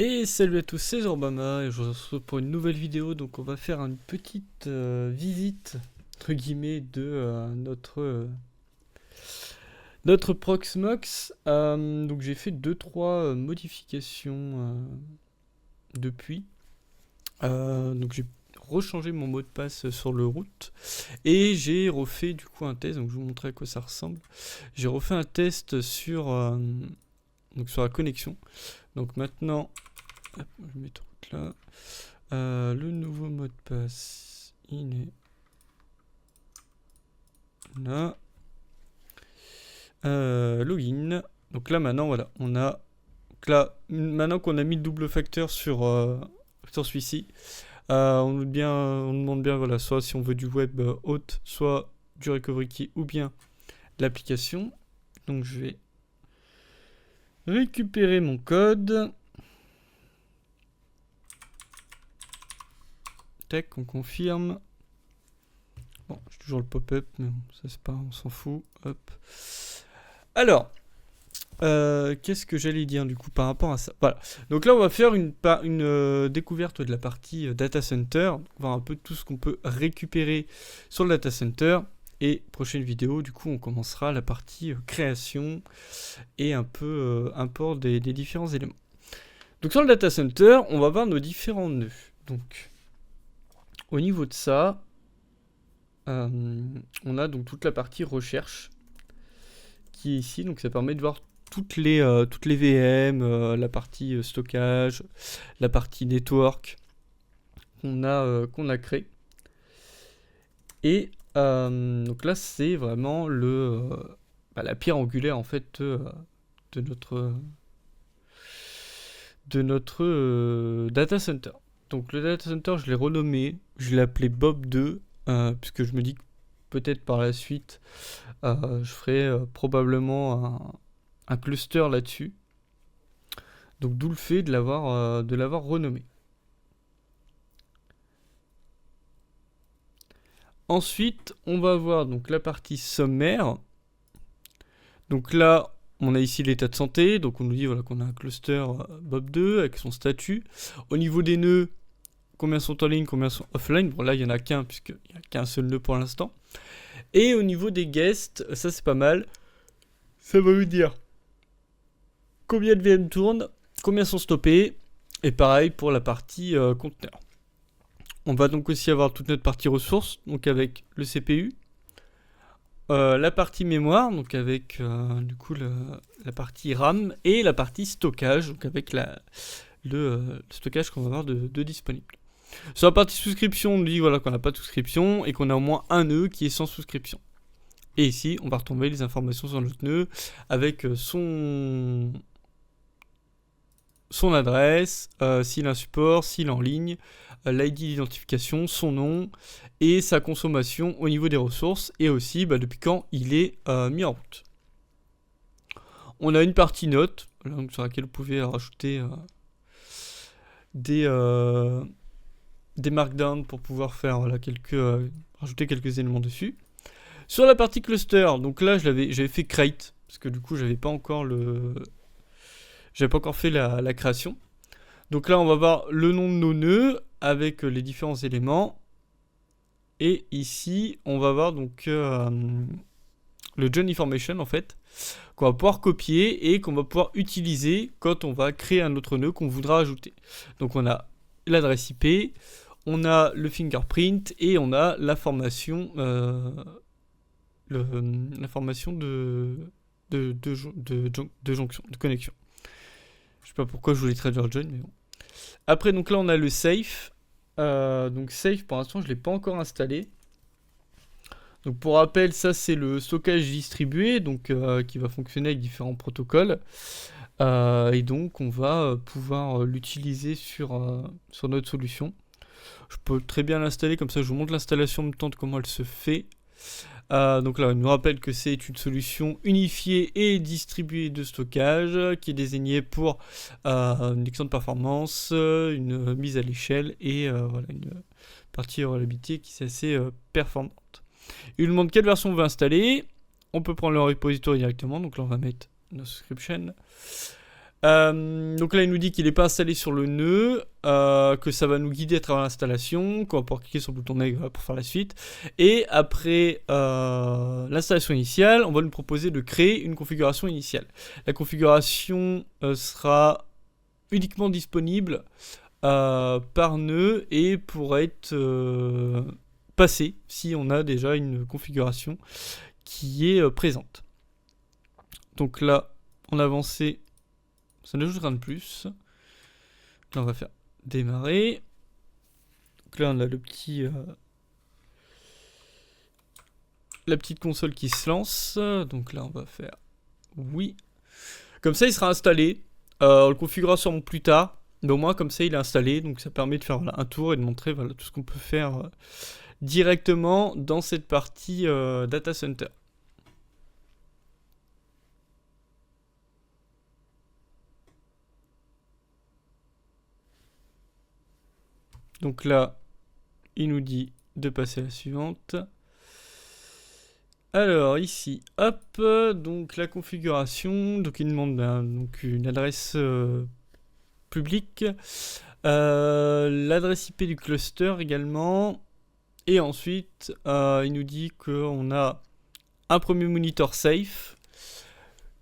Et salut à tous, c'est Zorbama et je vous retrouve pour une nouvelle vidéo. Donc on va faire une petite visite entre guillemets de notre Proxmox. Donc j'ai fait 2-3 modifications depuis. Donc j'ai rechangé mon mot de passe sur le route et j'ai refait du coup un test. Donc je vous montrer à quoi ça ressemble. J'ai refait un test donc sur la connexion. Donc maintenant, hop, je vais mettre route là. Le nouveau mot de passe, il est là. Login. Donc là maintenant, voilà, on a. Donc là, maintenant qu'on a mis le double facteur sur celui-ci, on demande bien, voilà, soit si on veut du web haute, soit du recovery key ou bien l'application. Donc je vais récupérer mon code. Tac, on confirme. Bon, j'ai toujours le pop-up, mais bon, ça c'est pas, on s'en fout. Hop. Alors, qu'est-ce que j'allais dire du coup par rapport à ça? Voilà. Donc là, on va faire une découverte de la partie data center, voir un peu tout ce qu'on peut récupérer sur le data center. Et prochaine vidéo, du coup, on commencera la partie création et un peu import des différents éléments. Donc sur le data center, on va voir nos différents nœuds. Donc, au niveau de ça, on a donc toute la partie recherche qui est ici. Donc ça permet de voir toutes les VM, la partie stockage, la partie network qu'on a créé. Et donc là, c'est vraiment la pierre angulaire en fait de notre data center. Donc le data center, je l'ai renommé, je l'ai appelé Bob 2, puisque je me dis que peut-être par la suite, je ferai probablement un cluster là-dessus. Donc d'où le fait de l'avoir renommé. Ensuite, on va voir donc la partie sommaire. Donc là, on a ici l'état de santé. Donc on nous dit voilà, qu'on a un cluster Bob 2 avec son statut. Au niveau des nœuds, combien sont en ligne, combien sont offline. Bon là, il n'y en a qu'un puisqu'il n'y a qu'un seul nœud pour l'instant. Et au niveau des guests, ça c'est pas mal. Ça va vous dire combien de VM tournent, combien sont stoppés. Et pareil pour la partie conteneur. On va donc aussi avoir toute notre partie ressources, donc avec le CPU, la partie mémoire, donc avec du coup la partie RAM, et la partie stockage, donc avec le stockage qu'on va avoir de disponible. Sur la partie souscription, on nous dit voilà, qu'on n'a pas de souscription et qu'on a au moins un nœud qui est sans souscription. Et ici, on va retomber les informations sur notre nœud avec son adresse, s'il a un support, s'il est en ligne, l'ID d'identification, son nom et sa consommation au niveau des ressources et aussi depuis quand il est mis en route. On a une partie note sur laquelle vous pouvez rajouter des markdowns pour pouvoir faire rajouter quelques éléments dessus. Sur la partie cluster, donc là j'avais fait create parce que du coup j'avais pas encore fait la création. Donc là on va voir le nom de nos nœuds avec les différents éléments. Et ici on va voir donc le join information en fait qu'on va pouvoir copier et qu'on va pouvoir utiliser quand on va créer un autre nœud qu'on voudra ajouter. Donc on a l'adresse IP, on a le fingerprint et on a l'information l'information de jonction, de connexion. Je sais pas pourquoi je voulais traduire join, mais bon. Après, donc là, on a le safe. Donc safe, pour l'instant, je l'ai pas encore installé. Donc pour rappel, ça c'est le stockage distribué, donc qui va fonctionner avec différents protocoles. Et donc on va pouvoir l'utiliser sur notre solution. Je peux très bien l'installer, comme ça je vous montre l'installation en même temps de comment elle se fait. Donc là, on nous rappelle que c'est une solution unifiée et distribuée de stockage qui est désignée pour une excellente performance, une mise à l'échelle et voilà, une partie reliabilité qui est assez performante. Il nous demande quelle version on veut installer. On peut prendre le repository directement. Donc là, on va mettre no subscription. Donc là, il nous dit qu'il n'est pas installé sur le nœud, que ça va nous guider à travers l'installation, qu'on va pouvoir cliquer sur le bouton nègre pour faire la suite. Et après l'installation initiale, on va nous proposer de créer une configuration initiale. La configuration sera uniquement disponible par nœud et pourra être passée si on a déjà une configuration qui est présente. Donc là, en avancé, ça n'ajoute rien de plus. Là, on va faire démarrer. Donc là, on a le petit, la petite console qui se lance. Donc là, on va faire oui. Comme ça, il sera installé. On le configurera sûrement plus tard. Mais au moins, comme ça, il est installé. Donc ça permet de faire un tour et de montrer tout ce qu'on peut faire directement dans cette partie Data Center. Donc là, il nous dit de passer à la suivante. Alors ici, hop, donc la configuration, donc il demande donc une adresse publique, l'adresse IP du cluster également, et ensuite il nous dit qu'on a un premier moniteur safe,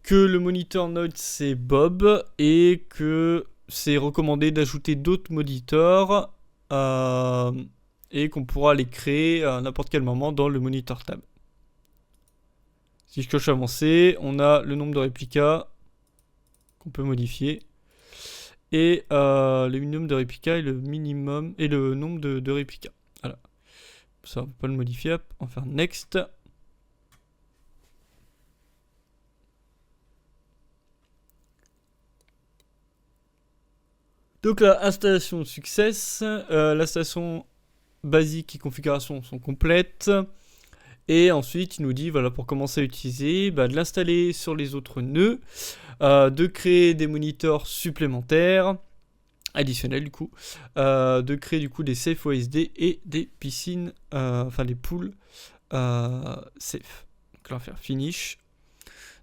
que le moniteur node c'est Bob, et que c'est recommandé d'ajouter d'autres moniteurs, et qu'on pourra les créer à n'importe quel moment dans le monitor tab. Si je coche avancé, on a le nombre de réplicas qu'on peut modifier. Et le minimum de réplicas et le minimum et le nombre de réplicas. Voilà. Ça, on peut pas le modifier. Hop, on va faire next. Donc la installation success, l'installation basique et configuration sont complètes. Et ensuite, il nous dit, voilà, pour commencer à utiliser, de l'installer sur les autres nœuds, de créer des moniteurs supplémentaires, additionnels du coup, de créer du coup des safe OSD et des piscines, enfin des pools safe. Donc là, on va faire finish.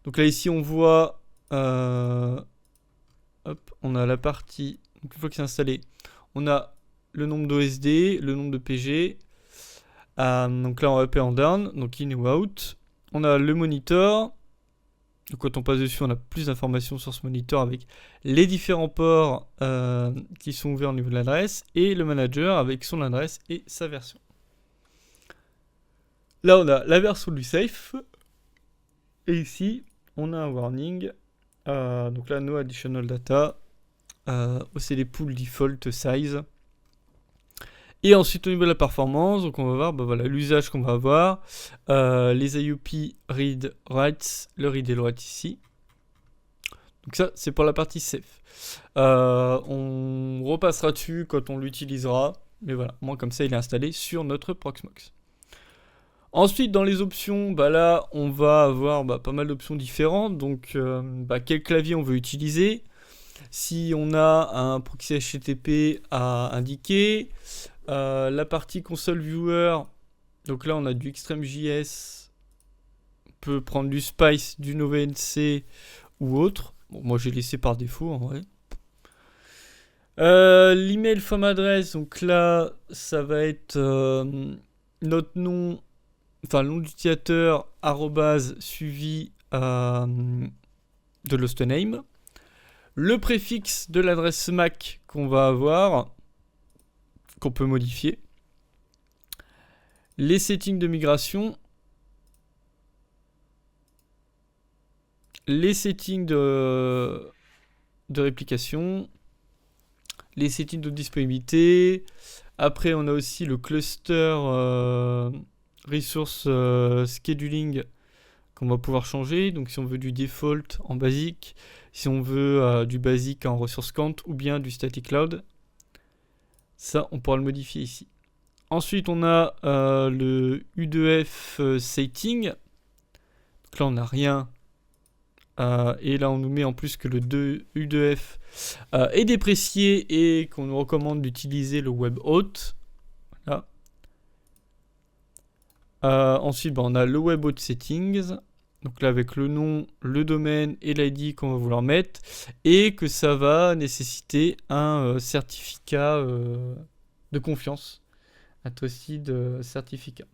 Donc là, ici, on voit, hop, on a la partie, donc une fois que c'est installé, on a le nombre d'OSD, le nombre de PG. Donc là, en up et en down, donc in ou out. On a le monitor. Donc quand on passe dessus, on a plus d'informations sur ce monitor avec les différents ports qui sont ouverts au niveau de l'adresse. Et le manager avec son adresse et sa version. Là, on a la version du safe. Et ici, on a un warning. Donc là, no additional data. C'est les pools default size. Et ensuite, au niveau de la performance, donc on va voir voilà, l'usage qu'on va avoir, les IOP read writes, le read et le write ici. Donc ça, c'est pour la partie safe. On repassera dessus quand on l'utilisera, mais voilà, moi comme ça, il est installé sur notre Proxmox. Ensuite, dans les options, là, on va avoir pas mal d'options différentes. Donc, quel clavier on veut utiliser. Si on a un proxy HTTP à indiquer, la partie console viewer, donc là on a du XtremeJS, on peut prendre du Spice, du NovaNC ou autre. Bon, moi j'ai laissé par défaut en vrai. L'email from address, donc là ça va être notre nom, enfin le nom d'utilisateur suivi de l'hostname. Le préfixe de l'adresse MAC qu'on va avoir, qu'on peut modifier. Les settings de migration. Les settings de réplication. Les settings de disponibilité. Après, on a aussi le cluster resource scheduling qu'on va pouvoir changer. Donc, si on veut du default en basique, si on veut du basique en resource count ou bien du static cloud. Ça, on pourra le modifier ici. Ensuite, on a le U2F setting. Donc là, on n'a rien. Et là, on nous met en plus que le U2F est déprécié et qu'on nous recommande d'utiliser le webhost. Voilà. Ensuite, on a le webhost settings. Donc là, avec le nom, le domaine et l'ID qu'on va vouloir mettre, et que ça va nécessiter un certificat de confiance, un trusted certificat.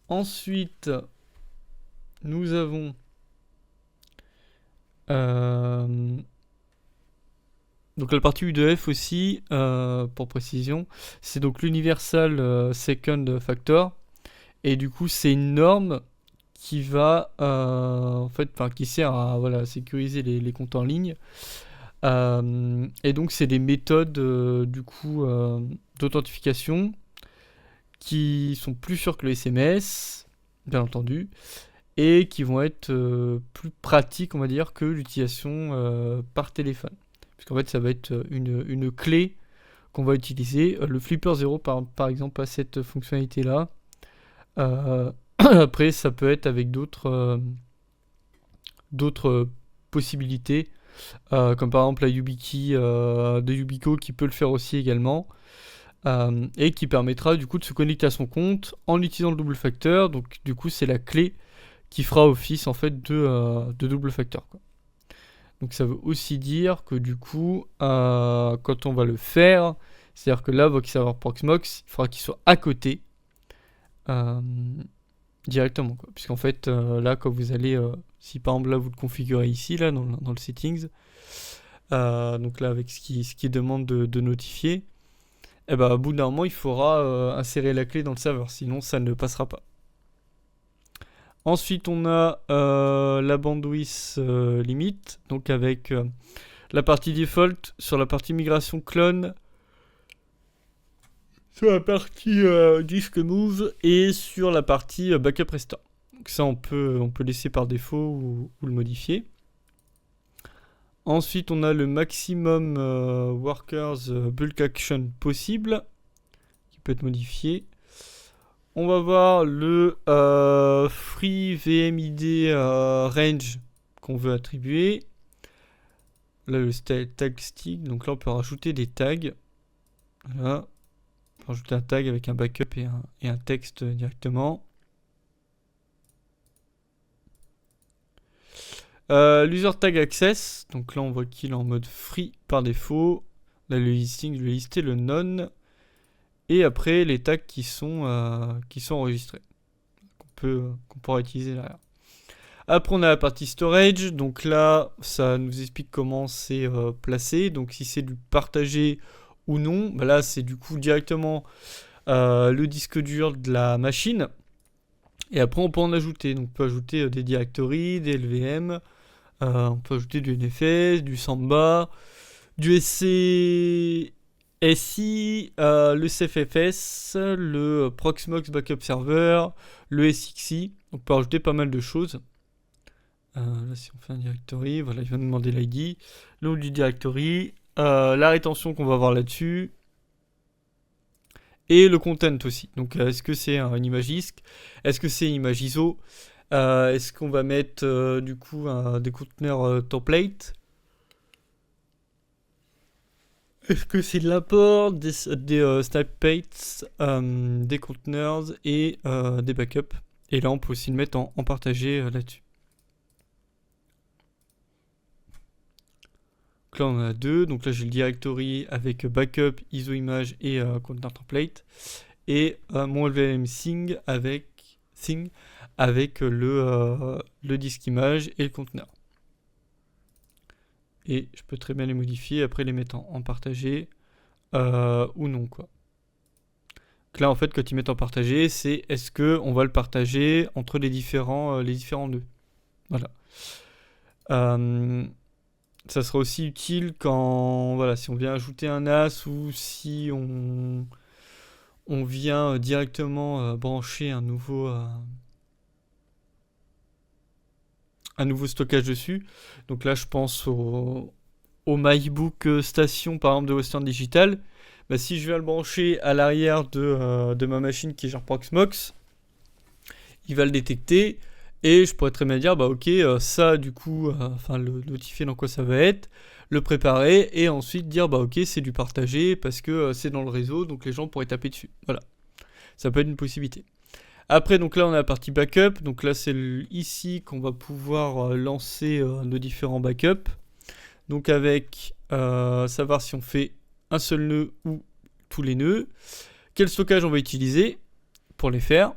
Ensuite, nous avons donc la partie U2F aussi, pour précision, c'est donc l'Universal Second Factor. Et du coup, c'est une norme qui va, en fait, qui sert à voilà, sécuriser les comptes en ligne. Et donc, c'est des méthodes du coup d'authentification qui sont plus sûres que le SMS, bien entendu, et qui vont être plus pratiques, on va dire, que l'utilisation par téléphone. Puisqu'en fait, ça va être une clé qu'on va utiliser. Le Flipper 0, par exemple, a cette fonctionnalité-là. Après, ça peut être avec d'autres possibilités, comme par exemple la YubiKey de Yubico qui peut le faire aussi également, et qui permettra du coup de se connecter à son compte en utilisant le double facteur. Donc du coup, c'est la clé qui fera office en fait de double facteur, quoi. Donc ça veut aussi dire que du coup, quand on va le faire, c'est-à-dire que là, votre serveur Proxmox, il faudra qu'il soit à côté directement, quoi. Puisqu'en fait, là, quand vous allez, si par exemple là vous le configurez ici, là, dans le settings, donc là, avec ce qui demande de notifier, et ben, au bout d'un moment, il faudra insérer la clé dans le serveur, sinon ça ne passera pas. Ensuite, on a la bandwidth limite, donc avec la partie default sur la partie migration clone, sur la partie disk move et sur la partie backup restore. Donc ça, on peut laisser par défaut ou le modifier. Ensuite, on a le maximum workers bulk action possible, qui peut être modifié. On va voir le free VMID range qu'on veut attribuer. Là, le tag stick. Donc là, on peut rajouter des tags. Voilà. On peut rajouter un tag avec un backup et un texte directement. L'user tag access. Donc là, on voit qu'il est en mode free par défaut. Là, le listing, je vais lister le none. Et après, les tags qui sont enregistrés, qu'on pourra utiliser derrière. Après, on a la partie storage. Donc là, ça nous explique comment c'est placé. Donc si c'est du partagé ou non, bah là, c'est du coup directement le disque dur de la machine. Et après, on peut en ajouter. Donc on peut ajouter des directories, des LVM. On peut ajouter du NFS, du Samba, du SI, le CFFS, le Proxmox Backup Server, le SXI. On peut rajouter pas mal de choses. Là, si on fait un directory, voilà, il va nous demander l'ID, le nom du directory, la rétention qu'on va voir là-dessus, et le content aussi. Donc, est-ce que c'est une image disk? Est-ce que c'est une image ISO? Est-ce qu'on va mettre du coup des conteneurs template? Est-ce que c'est de l'import, des snipettes, des conteneurs et des backups? Et là, on peut aussi le mettre en partagé là-dessus. Donc là, on en a deux. Donc là, j'ai le directory avec backup, ISO image et conteneur template. Et mon LVM thing avec le disque image et le conteneur. Et je peux très bien les modifier, après les mettre en partagé ou non, quoi. Donc là, en fait, quand ils mettent en partagé, c'est est-ce qu'on va le partager entre les différents nœuds. Voilà. Ça sera aussi utile quand, voilà, si on vient ajouter un NAS ou si on vient directement brancher un nouveau stockage dessus. Donc là, je pense au MacBook Station, par exemple, de Western Digital. Bah, si je viens le brancher à l'arrière de ma machine qui est genre Proxmox, il va le détecter et je pourrais très bien dire, bah ok, ça du coup, le notifier dans quoi ça va être, le préparer et ensuite dire, bah ok, c'est du partagé parce que c'est dans le réseau, donc les gens pourraient taper dessus. Voilà. Ça peut être une possibilité. Après, donc là, on a la partie backup. Donc là, c'est ici qu'on va pouvoir lancer nos différents backups. Donc avec savoir si on fait un seul nœud ou tous les nœuds. Quel stockage on va utiliser pour les faire.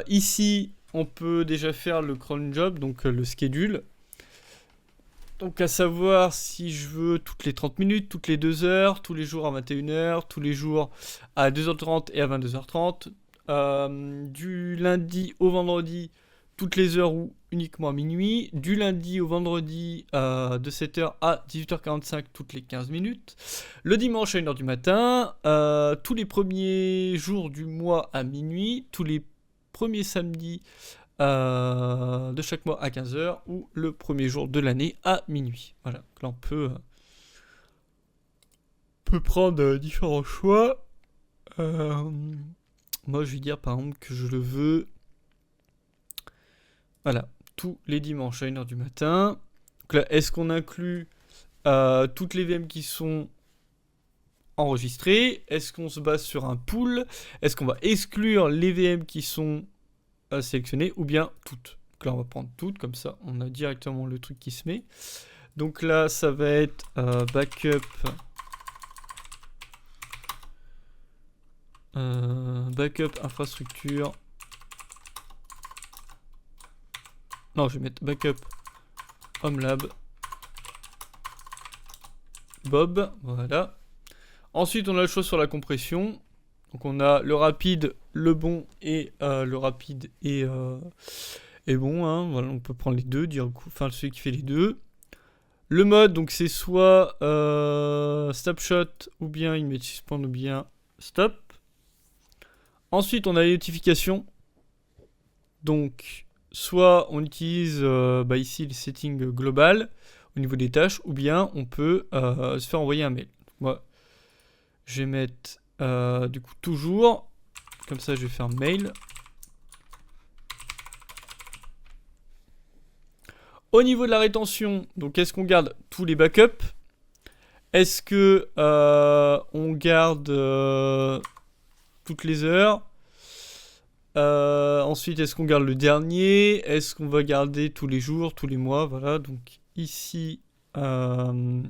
Ici, on peut déjà faire le cron job, donc le schedule. Donc à savoir si je veux toutes les 30 minutes, toutes les 2 heures, tous les jours à 21h, tous les jours à 2h30 et à 22h30. Du lundi au vendredi, toutes les heures ou uniquement à minuit. Du lundi au vendredi, de 7h à 18h45, toutes les 15 minutes. Le dimanche à 1h du matin. Tous les premiers jours du mois à minuit. Tous les premiers samedis de chaque mois à 15h. Ou le premier jour de l'année à minuit. Voilà, là on peut prendre différents choix. Moi, je vais dire par exemple que je le veux. Voilà, tous les dimanches à 1h du matin. Donc là, est-ce qu'on inclut toutes les VM qui sont enregistrées? Est-ce qu'on se base sur un pool? Est-ce qu'on va exclure les VM qui sont sélectionnées? Ou bien toutes? Donc là, on va prendre toutes, comme ça, on a directement le truc qui se met. Donc là, ça va être backup. Backup infrastructure. Non, je vais mettre backup homelab Bob. Voilà. Ensuite, on a le choix sur la compression. Donc, on a le rapide, le bon et le rapide et bon. Hein. Voilà, on peut prendre les deux, enfin celui qui fait les deux. Le mode, donc c'est soit snapshot ou bien image suspend ou bien stop. Ensuite, on a les notifications. Donc, soit on utilise ici les settings globales au niveau des tâches, ou bien on peut se faire envoyer un mail. Donc, moi, je vais mettre du coup toujours. Comme ça, je vais faire mail. Au niveau de la rétention, donc est-ce qu'on garde tous les backups? Est-ce que on garde toutes les heures? Ensuite, est-ce qu'on garde le dernier? Est-ce qu'on va garder tous les jours, tous les mois? Voilà, donc ici... alors,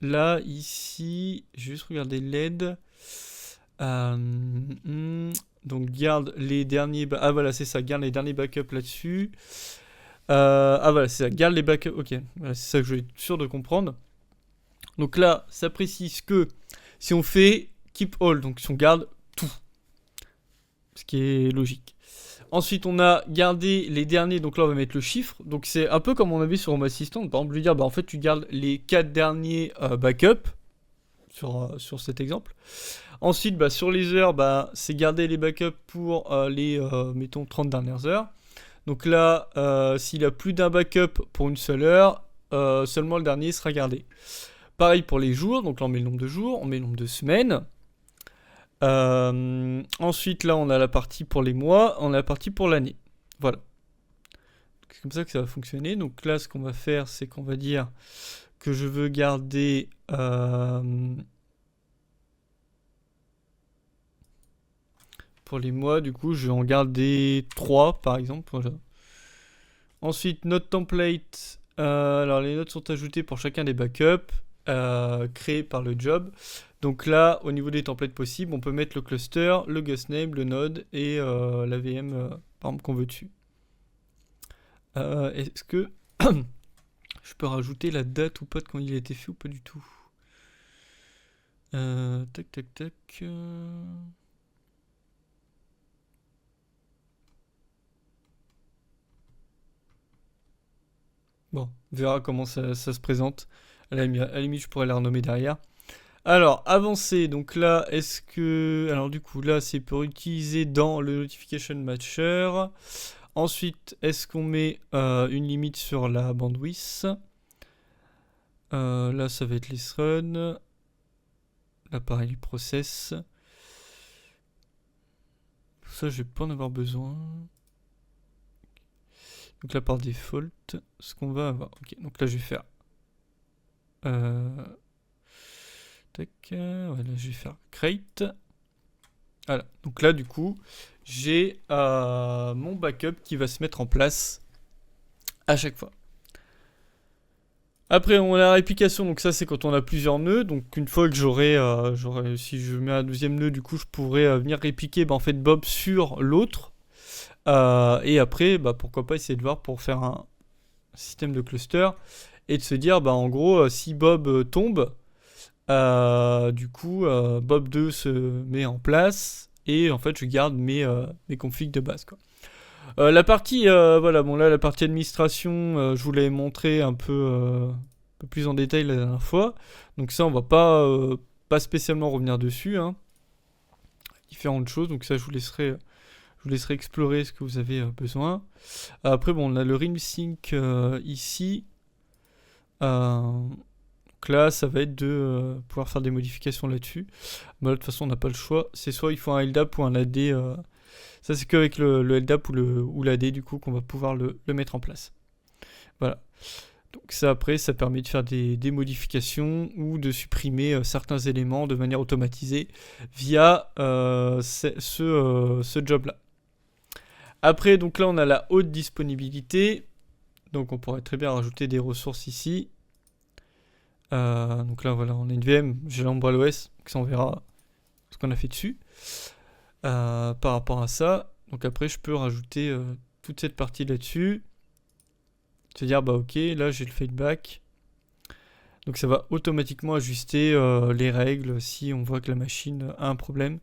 là, ici, je vais juste regarder l'aide. Donc, garde les derniers... Ah, voilà, c'est ça, garde les derniers backups là-dessus. Ah, voilà, c'est ça, garde les backups. Ok, voilà, c'est ça que je vais être sûr de comprendre. Donc là, ça précise que si on fait keep all, donc si on garde tout, ce qui est logique. Ensuite, on a gardé les derniers, donc là on va mettre le chiffre. Donc c'est un peu comme on avait sur Home Assistant. Par exemple, je vais dire, en fait, tu gardes les 4 derniers backups sur cet exemple. Ensuite, sur les heures, c'est garder les backups pour les, mettons, 30 dernières heures. Donc là, s'il a plus d'un backup pour une seule heure, seulement le dernier sera gardé. Pareil pour les jours, donc là on met le nombre de jours, on met le nombre de semaines. Ensuite, là, on a la partie pour les mois, on a la partie pour l'année. Voilà. C'est comme ça que ça va fonctionner. Donc là, ce qu'on va faire, c'est qu'on va dire que je veux garder... pour les mois, du coup, je vais en garder 3, par exemple. Voilà. Ensuite, note template. Alors, les notes sont ajoutées pour chacun des backups créés par le job. Donc là, au niveau des templates possibles, on peut mettre le cluster, le guest name, le node et la VM, par exemple, qu'on veut dessus. Est-ce que je peux rajouter la date ou pas de quand il a été fait ou pas du tout? Tac, tac, tac. Bon, on verra comment ça se présente. À la limite, je pourrais la renommer derrière. Alors, avancer, donc là, est-ce que... Alors du coup, là, c'est pour utiliser dans le Notification Matcher. Ensuite, est-ce qu'on met une limite sur la bandwidth? Là, ça va être les run. Là, pareil, les process. Ça, je vais pas en avoir besoin. Donc là, par default, ce qu'on va avoir... Ok, donc là, je vais faire... Tac, voilà, je vais faire create. Voilà. Donc là, du coup, j'ai mon backup qui va se mettre en place à chaque fois. Après, on a la réplication, donc ça c'est quand on a plusieurs nœuds. Donc une fois que si je mets un deuxième nœud, du coup je pourrais venir répliquer en fait Bob sur l'autre. Et après, pourquoi pas essayer de voir pour faire un système de cluster et de se dire, en gros, si Bob tombe, du coup Bob 2 se met en place et en fait je garde mes configs de base, quoi. La partie, voilà, bon là la partie administration, je vous l'avais montré un peu plus en détail la dernière fois. Donc ça, on va pas spécialement revenir dessus, hein. Différentes choses, donc ça je vous laisserai explorer ce que vous avez besoin. Après, bon, on a le rimsync ici. Donc là, ça va être de pouvoir faire des modifications là-dessus. De toute façon, on n'a pas le choix. C'est soit il faut un LDAP ou un AD. Ça, c'est qu'avec le LDAP ou l'AD, du coup, qu'on va pouvoir le mettre en place. Voilà. Donc ça, après, ça permet de faire des modifications ou de supprimer certains éléments de manière automatisée via ce job-là. Après, donc là, on a la haute disponibilité. Donc on pourrait très bien rajouter des ressources ici. Donc là, voilà, on a une VM, j'ai l'Umbrella OS, donc ça on verra ce qu'on a fait dessus. Par rapport à ça, donc après je peux rajouter toute cette partie là-dessus. C'est-à-dire, ok, là j'ai le feedback. Donc ça va automatiquement ajuster les règles si on voit que la machine a un problème.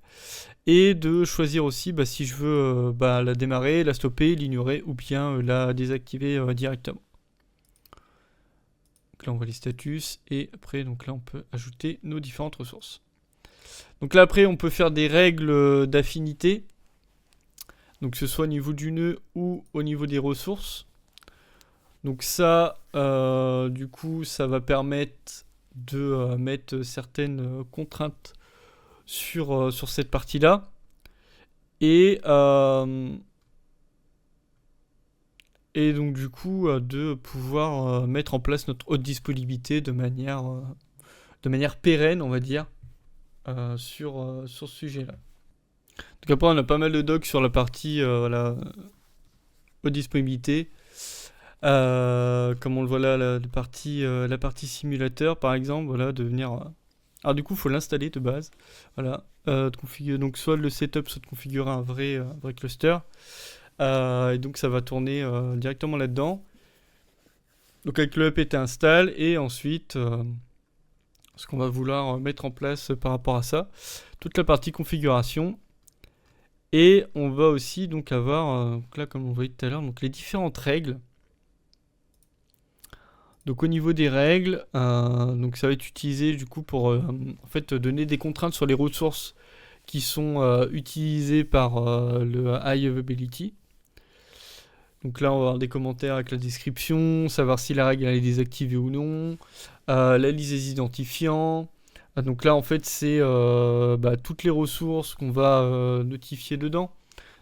Et de choisir aussi si je veux la démarrer, la stopper, l'ignorer ou bien la désactiver directement. Donc là on voit les status et après donc là on peut ajouter nos différentes ressources. Donc là après on peut faire des règles d'affinité. Donc que ce soit au niveau du nœud ou au niveau des ressources. Donc ça, du coup, ça va permettre de mettre certaines contraintes sur cette partie-là. Et donc du coup, de pouvoir mettre en place notre haute disponibilité de manière pérenne, on va dire, sur ce sujet-là. Donc après, on a pas mal de docs sur la partie haute disponibilité. Comme on le voit là, la partie simulateur par exemple, voilà, de venir. Alors du coup, il faut l'installer de base, voilà, de configurer donc soit le setup, soit de configurer un vrai cluster, et donc ça va tourner directement là-dedans. Donc avec le apt install et ensuite ce qu'on va vouloir mettre en place par rapport à ça, toute la partie configuration. Et on va aussi donc avoir, donc là comme on voyait tout à l'heure, donc les différentes règles. Donc au niveau des règles, donc ça va être utilisé du coup pour en fait donner des contraintes sur les ressources qui sont utilisées par le high availability. Donc là on va avoir des commentaires avec la description, savoir si la règle elle est désactivée ou non, la liste des identifiants. Donc là en fait c'est toutes les ressources qu'on va notifier dedans.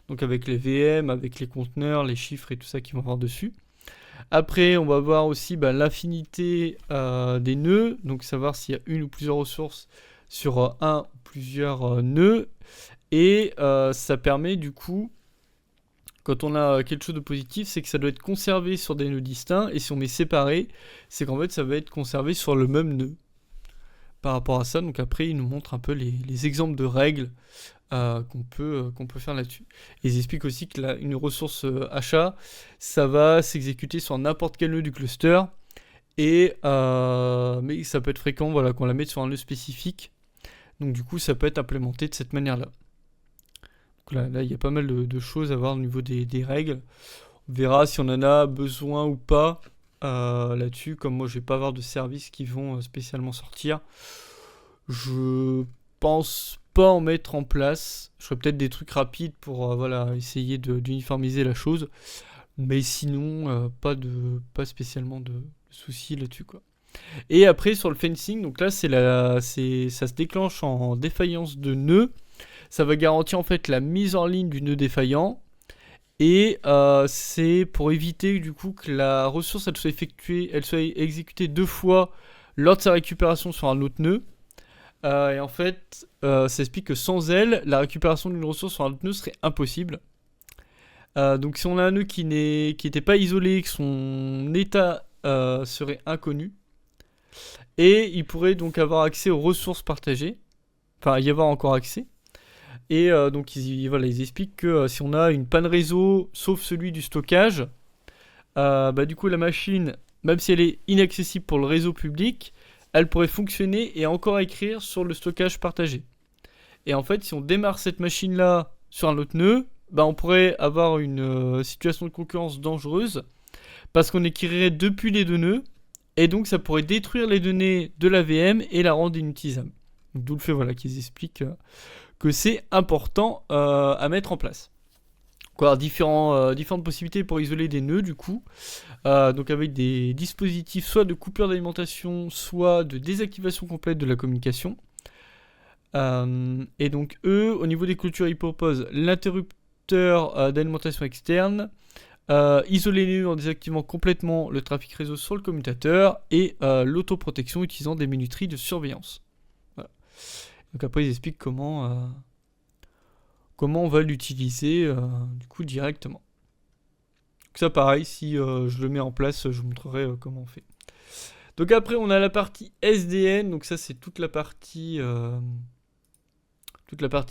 Donc avec les VM, avec les conteneurs, les chiffres et tout ça qui vont avoir dessus. Après, on va voir aussi l'affinité des nœuds, donc savoir s'il y a une ou plusieurs ressources sur un ou plusieurs nœuds. Et ça permet du coup, quand on a quelque chose de positif, c'est que ça doit être conservé sur des nœuds distincts. Et si on met séparé, c'est qu'en fait ça va être conservé sur le même nœud. Par rapport à ça, donc après il nous montre un peu les exemples de règles qu'on peut faire là-dessus. Ils expliquent aussi que une ressource achat, ça va s'exécuter sur n'importe quel nœud du cluster, et mais ça peut être fréquent, voilà, qu'on la mette sur un nœud spécifique. Donc du coup, ça peut être implémenté de cette manière-là. Donc là, il y a pas mal de choses à voir au niveau des règles. On verra si on en a besoin ou pas là-dessus. Comme moi, je vais pas avoir de services qui vont spécialement sortir. Je pense pas en mettre en place. Je ferai peut-être des trucs rapides pour essayer d'uniformiser la chose. Mais sinon, pas spécialement de soucis là-dessus, quoi. Et après, sur le fencing, donc là, ça se déclenche en défaillance de nœud. Ça va garantir en fait la mise en ligne du nœud défaillant. Et c'est pour éviter du coup que la ressource elle soit exécutée 2 fois lors de sa récupération sur un autre nœud. Et en fait, ça explique que sans elle, la récupération d'une ressource sur un autre nœud serait impossible. Donc si on a un nœud qui n'était pas isolé, que son état serait inconnu, et il pourrait donc avoir accès aux ressources partagées, enfin y avoir encore accès. Et donc ils expliquent que si on a une panne réseau, sauf celui du stockage, du coup la machine, même si elle est inaccessible pour le réseau public, elle pourrait fonctionner et encore écrire sur le stockage partagé. Et en fait, si on démarre cette machine-là sur un autre nœud, on pourrait avoir une situation de concurrence dangereuse parce qu'on écrirait depuis les deux nœuds et donc ça pourrait détruire les données de la VM et la rendre inutilisable. D'où le fait qu'ils expliquent que c'est important à mettre en place. Quoi, différentes possibilités pour isoler des nœuds du coup. Donc avec des dispositifs soit de coupure d'alimentation, soit de désactivation complète de la communication. Et donc eux, au niveau des clôtures, ils proposent l'interrupteur d'alimentation externe, isoler les nœuds en désactivant complètement le trafic réseau sur le commutateur et l'autoprotection utilisant des minuteries de surveillance. Voilà. Donc après ils expliquent comment on va l'utiliser du coup directement. Donc ça pareil, si je le mets en place, je vous montrerai comment on fait. Donc après on a la partie SDN, donc ça c'est toute la partie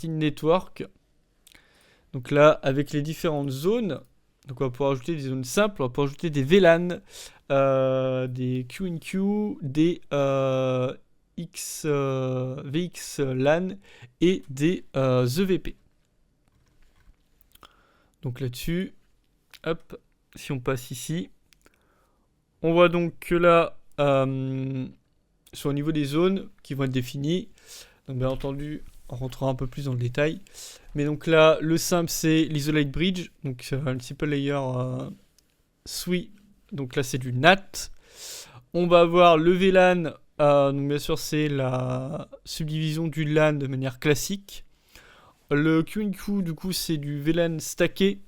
network. Donc là avec les différentes zones, donc on va pouvoir ajouter des zones simples, on va pouvoir ajouter des VLAN, des QNQ, des VXLAN et des EVP. Donc là-dessus, hop, si on passe ici, on voit donc que là, sur le niveau des zones qui vont être définies, donc bien entendu, on rentrera un peu plus dans le détail. Mais donc là, le simple, c'est l'Isolate Bridge, donc un simple layer SWI, donc là c'est du NAT. On va avoir le VLAN, donc bien sûr c'est la subdivision du LAN de manière classique. Le QNQ, du coup, c'est du VLAN stacké.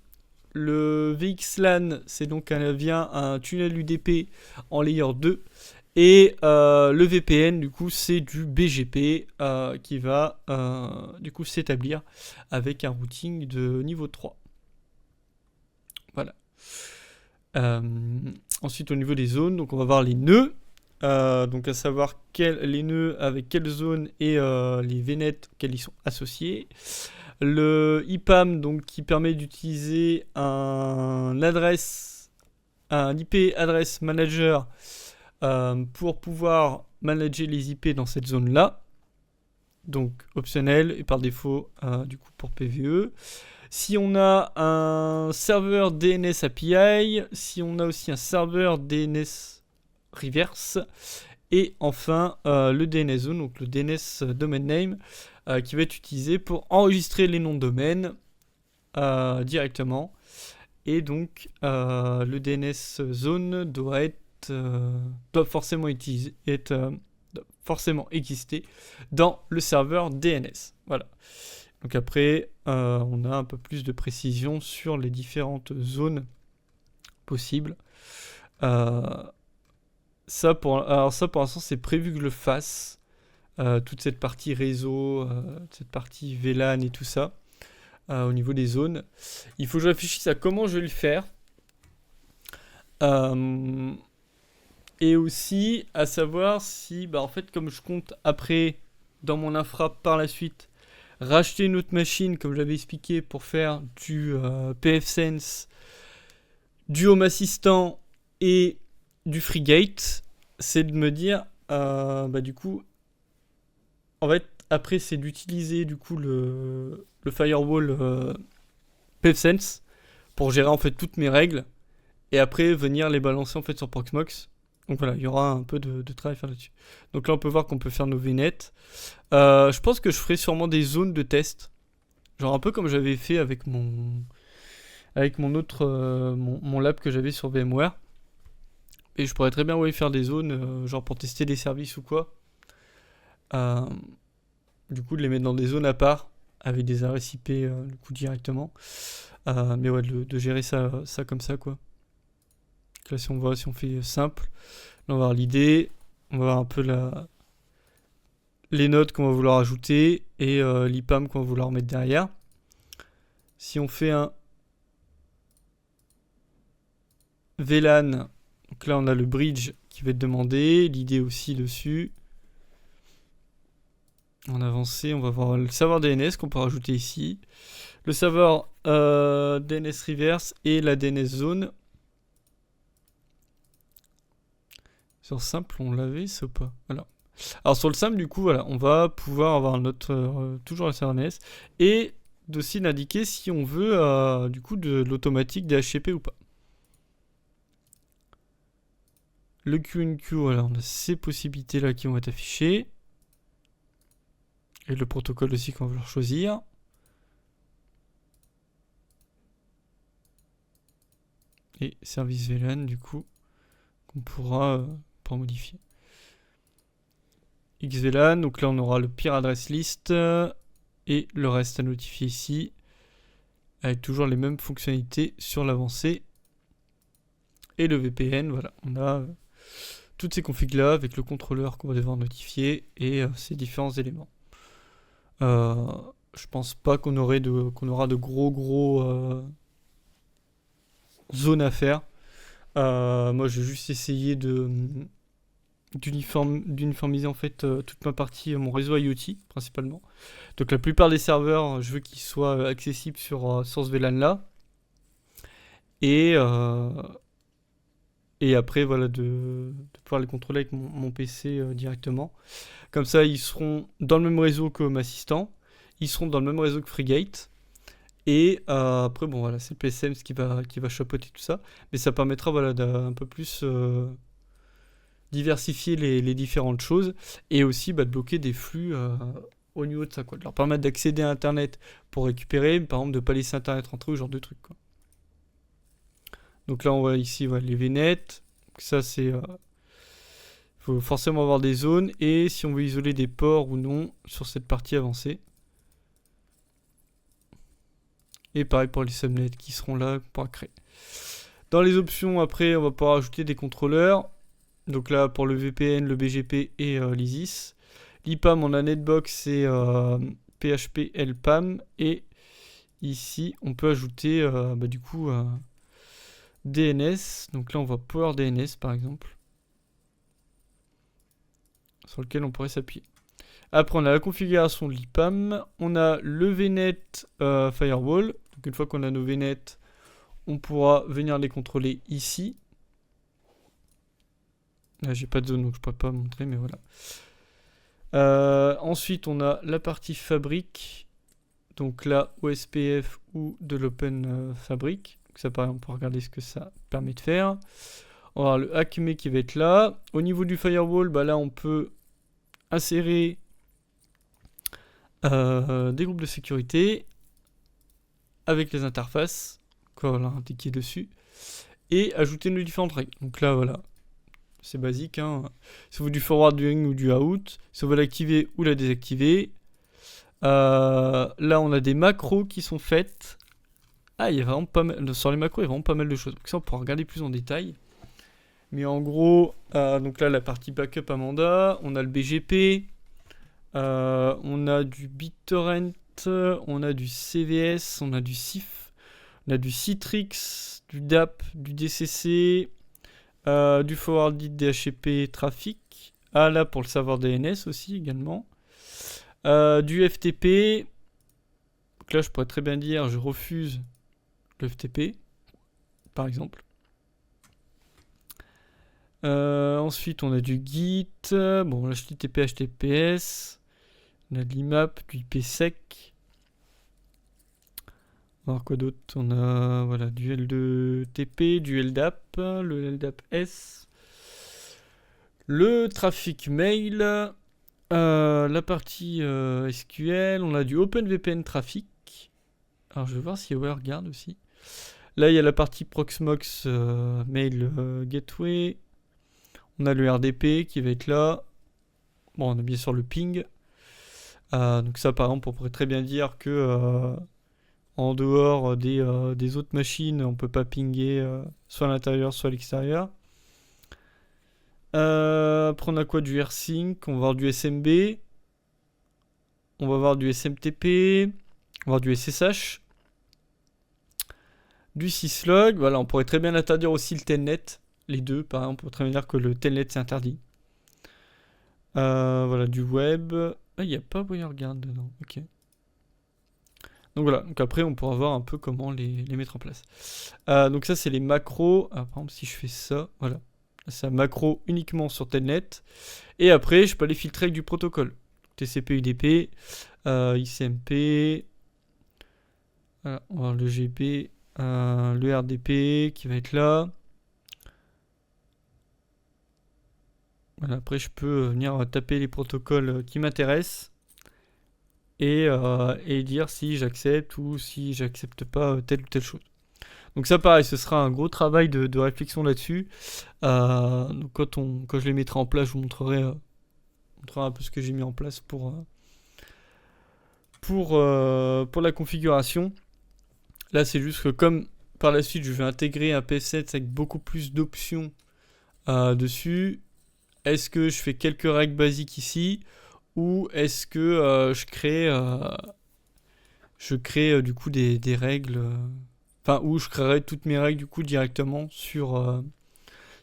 Le VXLAN, c'est donc un tunnel UDP en layer 2. Et le VPN, du coup, c'est du BGP qui va du coup s'établir avec un routing de niveau 3. Voilà. Ensuite, au niveau des zones, donc on va voir les nœuds. Donc à savoir les nœuds avec quelle zone et les VNet auxquels ils sont associés. Le IPAM, donc qui permet d'utiliser un IP Address Manager pour pouvoir manager les IP dans cette zone-là. Donc optionnel et par défaut du coup pour PVE. Si on a un serveur DNS API, si on a aussi un serveur DNS reverse, et enfin le DNS zone, donc le DNS domain name, qui va être utilisé pour enregistrer les noms de domaine directement. Et donc le DNS zone doit forcément exister dans le serveur DNS. Voilà. Donc après, on a un peu plus de précision sur les différentes zones possibles. Ça pour l'instant, c'est prévu que je le fasse. Toute cette partie réseau, cette partie VLAN et tout ça, au niveau des zones. Il faut que je réfléchisse à comment je vais le faire. Et aussi à savoir si, en fait, comme je compte après, dans mon infra par la suite, racheter une autre machine, comme j'avais expliqué, pour faire du pfSense, du Home Assistant et du FreeGate, c'est de me dire, du coup, en fait, après, c'est d'utiliser du coup le firewall pfSense pour gérer en fait toutes mes règles et après venir les balancer en fait sur Proxmox. Donc voilà, il y aura un peu de travail à faire là-dessus. Donc là, on peut voir qu'on peut faire nos VNet. Je pense que je ferai sûrement des zones de test, genre un peu comme j'avais fait avec mon autre mon lab que j'avais sur VMware. Et je pourrais très bien faire des zones, genre pour tester des services ou quoi. Du coup, de les mettre dans des zones à part, avec des adresses IP du coup directement. Mais ouais, de gérer ça comme ça, quoi. Donc là, si on fait simple, là, on va voir l'idée, on va voir un peu les nodes qu'on va vouloir ajouter et l'IPAM qu'on va vouloir mettre derrière. Si on fait un VLAN, donc là on a le bridge qui va être demandé, l'ID aussi dessus. En avancé, on va voir le serveur DNS qu'on peut rajouter ici, le serveur DNS reverse et la DNS zone. Sur simple, on l'avait ça ou pas? Voilà. Alors sur le simple, du coup, voilà, on va pouvoir avoir notre toujours le serveur DNS et aussi d'indiquer si on veut du coup de l'automatique DHCP ou pas. Le QNQ, voilà, on a ces possibilités là qui vont être affichées. Et le protocole aussi qu'on va vouloir choisir. Et service VLAN du coup qu'on pourra modifier. XVLAN, donc là on aura le peer address list et le reste à notifier ici avec toujours les mêmes fonctionnalités sur l'avancée. Et le VPN, voilà, on a toutes ces configs là avec le contrôleur qu'on va devoir notifier et ces différents éléments. Je pense pas qu'on aura de gros zones à faire. Moi je vais juste essayer d'uniformiser en fait toute ma partie, mon réseau IoT principalement. Donc la plupart des serveurs, je veux qu'ils soient accessibles sur ce VLAN là. Et après voilà de pouvoir les contrôler avec mon PC directement. Comme ça ils seront dans le même réseau que Home Assistant, ils seront dans le même réseau que FreeGate. Et après bon voilà, c'est le PSM qui va chapeauter tout ça, mais ça permettra voilà d'un peu plus diversifier les différentes choses et aussi de bloquer des flux au niveau de ça, quoi. De leur permettre d'accéder à internet pour récupérer, par exemple de pas laisser internet rentrer ou ce genre de trucs, quoi. Donc là on voit ici les VNet, ça c'est faut forcément avoir des zones et si on veut isoler des ports ou non sur cette partie avancée. Et pareil pour les subnets qui seront là pour créer. Dans les options après on va pouvoir ajouter des contrôleurs. Donc là pour le VPN, le BGP et l'ISIS. L'IPAM on a Netbox et PHP LPAM. Et ici on peut ajouter du coup DNS. Donc là on voit Power DNS par exemple, sur lequel on pourrait s'appuyer. Après on a la configuration de l'IPAM. On a le VNet Firewall. Donc une fois qu'on a nos VNet, on pourra venir les contrôler ici. Là j'ai pas de zone donc je pourrais pas montrer, mais voilà. Ensuite on a la partie fabrique. Donc là OSPF ou de l'Open Fabric. Donc ça pareil, on peut regarder ce que ça permet de faire. On va avoir le ACME qui va être là. Au niveau du firewall, là on peut insérer des groupes de sécurité avec les interfaces qu'on va indiquer dessus et ajouter nos différentes règles. Donc là voilà, c'est basique, hein. Si vous voulez du forwarding ou du out, si vous voulez l'activer ou la désactiver. Là on a des macros qui sont faites. Il y a vraiment pas mal, sur les macros il y a vraiment pas mal de choses. Donc ça on pourra regarder plus en détail. Mais en gros, donc là la partie backup Amanda, on a le BGP, on a du BitTorrent, on a du CVS, on a du CIF, on a du Citrix, du DAP, du DCC, du forwarded DHCP Traffic, là pour le serveur DNS aussi également, du FTP. Donc là je pourrais très bien dire je refuse le FTP par exemple. Ensuite on a du Git, bon HTTP, HTTPS, on a de l'IMAP, du IPsec. On va voir quoi d'autre, on a voilà, du L2TP, du LDAP, le LDAP-S, le trafic mail, la partie SQL, on a du OpenVPN Traffic. Alors je vais voir s'il y a WireGuard aussi. Là il y a la partie Proxmox Mail Gateway. On a le RDP qui va être là. Bon, on a bien sûr le ping. Donc ça, par exemple, on pourrait très bien dire que en dehors des autres machines, on peut pas pinguer soit à l'intérieur, soit à l'extérieur. Après, on a quoi? Du AirSync, on va avoir du SMB. on va avoir du SMTP, on va avoir du SSH, du syslog. Voilà, on pourrait très bien interdire aussi le telnet. Les deux, par exemple, on pourrait très bien dire que le telnet c'est interdit. Voilà, du web. Ah, il n'y a pas WireGuard dedans. Ok. Donc voilà, donc après on pourra voir un peu comment les mettre en place. Donc ça c'est les macros. Par exemple si je fais ça, voilà. C'est un macro uniquement sur Telnet. Et après je peux aller filtrer avec du protocole. TCP, UDP, ICMP. Voilà, on va voir le GP, le RDP qui va être là. Voilà, après je peux venir taper les protocoles qui m'intéressent. Et dire si j'accepte ou si j'accepte pas telle ou telle chose. Donc ça pareil, ce sera un gros travail de réflexion là-dessus. Donc quand je les mettrai en place, je vous montrerai un peu ce que j'ai mis en place pour la configuration. Là c'est juste que comme par la suite je vais intégrer un PS7 avec beaucoup plus d'options dessus, est-ce que je fais quelques règles basiques ici ou est-ce que je crée du coup des règles, enfin où je créerai toutes mes règles du coup directement sur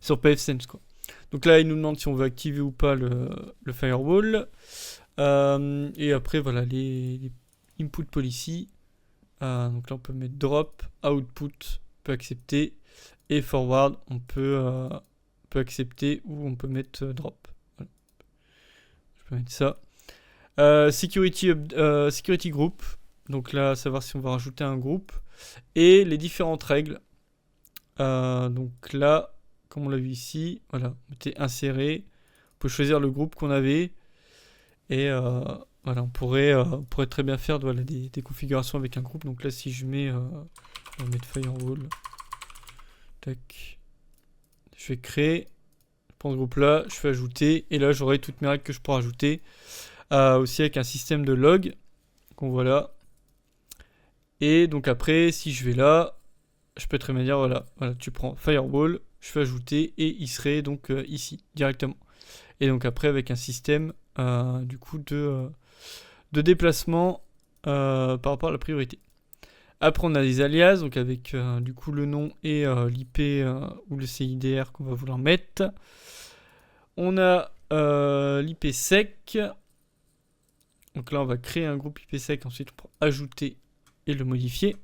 pfSense quoi. Donc là il nous demande si on veut activer ou pas le firewall. Et après voilà les input policy. Donc là on peut mettre drop, output, on peut accepter, et forward on peut accepter ou on peut mettre drop. Voilà. Je peux mettre ça. Security group. Donc là, savoir si on va rajouter un groupe. Et les différentes règles. Donc là, comme on l'a vu ici, voilà, on était inséré. On peut choisir le groupe qu'on avait. Et voilà, on pourrait très bien faire voilà, des configurations avec un groupe. Donc là, si je mets, on va mettre firewall. Tac. Je vais créer. Je prends ce groupe là, je fais ajouter. Et là, j'aurai toutes mes règles que je pourrais ajouter. Aussi avec un système de log qu'on voit là. Et donc après si je vais là, je peux très bien dire voilà, tu prends firewall, je fais ajouter et il serait donc ici directement. Et donc après avec un système du coup de déplacement par rapport à la priorité. Après on a des alias, donc avec du coup le nom et l'IP ou le CIDR qu'on va vouloir mettre. On a l'IPsec. Donc là, on va créer un groupe IPsec. Ensuite, on va ajouter et le modifier.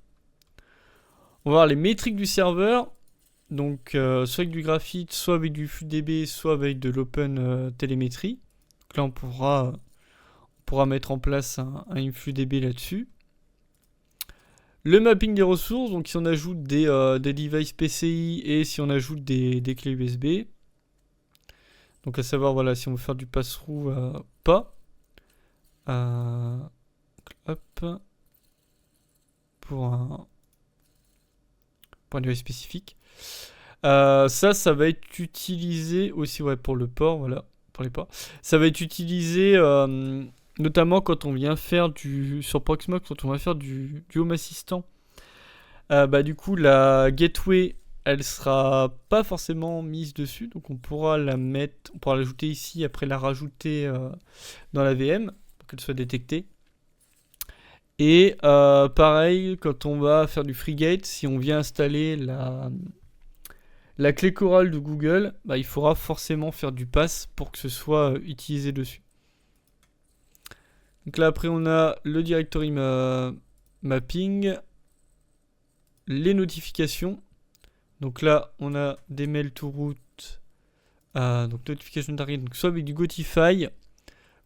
On va voir les métriques du serveur. Donc, soit avec du graphite, soit avec du FluDB, soit avec de l'open télémétrie. Donc là, on pourra mettre en place un FluDB là-dessus. Le mapping des ressources. Donc, si on ajoute des devices PCI et si on ajoute des clés USB. Donc, à savoir, voilà, si on veut faire du pass-through pas. Hop, pour un device spécifique. Ça va être utilisé aussi pour le port, voilà, pour les ports. Ça va être utilisé notamment quand on vient faire sur Proxmox, quand on va faire du Home Assistant. Du coup, la gateway, elle sera pas forcément mise dessus, donc on pourra l'ajouter ici, après la rajouter dans la VM. Qu'elle soit détectée. Et pareil, quand on va faire du FreeGate, si on vient installer la clé chorale de Google, il faudra forcément faire du pass pour que ce soit utilisé dessus. Donc là après on a le directory mapping, les notifications. Donc là on a des mails to root, donc notification target, donc soit avec du Gotify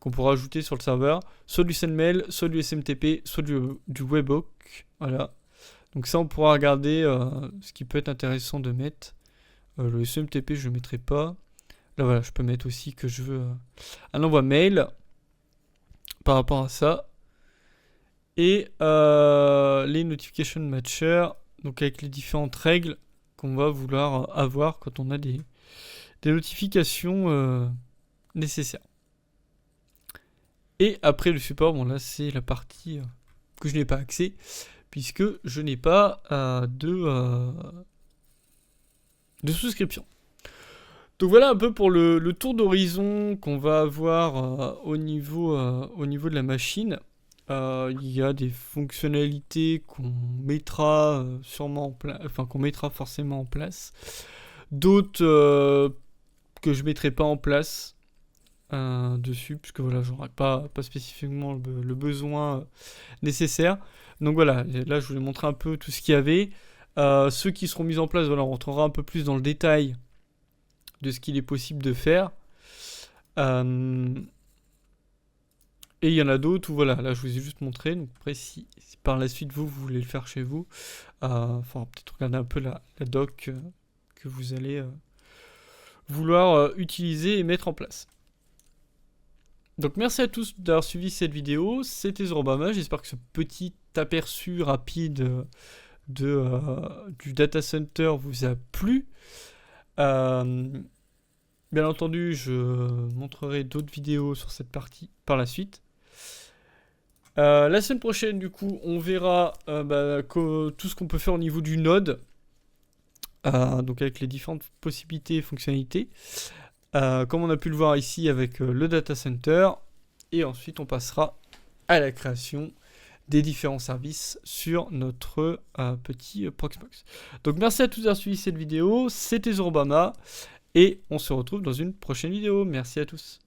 qu'on pourra ajouter sur le serveur, soit du SendMail, soit du SMTP, soit du Webhook. Voilà. Donc ça, on pourra regarder ce qui peut être intéressant de mettre. Le SMTP, je ne le mettrai pas. Là, voilà, je peux mettre aussi que je veux un envoi mail par rapport à ça. Et les notification matcher, donc avec les différentes règles qu'on va vouloir avoir quand on a des notifications nécessaires. Et après le support, bon là c'est la partie que je n'ai pas accès, puisque je n'ai pas de souscription. Donc voilà un peu pour le tour d'horizon qu'on va avoir au niveau de la machine. il y a des fonctionnalités qu'on mettra sûrement en place, enfin qu'on mettra forcément en place. D'autres que je mettrai pas en place dessus, puisque voilà, j'aurais pas spécifiquement le besoin nécessaire. Donc voilà, là je voulais montrer un peu tout ce qu'il y avait. Ceux qui seront mis en place, voilà, on rentrera un peu plus dans le détail de ce qu'il est possible de faire. Et il y en a d'autres où voilà, là je vous ai juste montré. Donc après, si par la suite vous voulez le faire chez vous, enfin peut-être regarder un peu la doc que vous allez vouloir utiliser et mettre en place. Donc merci à tous d'avoir suivi cette vidéo. C'était Zorobama. J'espère que ce petit aperçu rapide du data center vous a plu. Bien entendu, je montrerai d'autres vidéos sur cette partie par la suite. La semaine prochaine, du coup, on verra tout ce qu'on peut faire au niveau du node. Donc avec les différentes possibilités et fonctionnalités. Comme on a pu le voir ici avec le data center. Et ensuite, on passera à la création des différents services sur notre petit Proxmox. Donc merci à tous d'avoir suivi cette vidéo. C'était Zorobama. Et on se retrouve dans une prochaine vidéo. Merci à tous.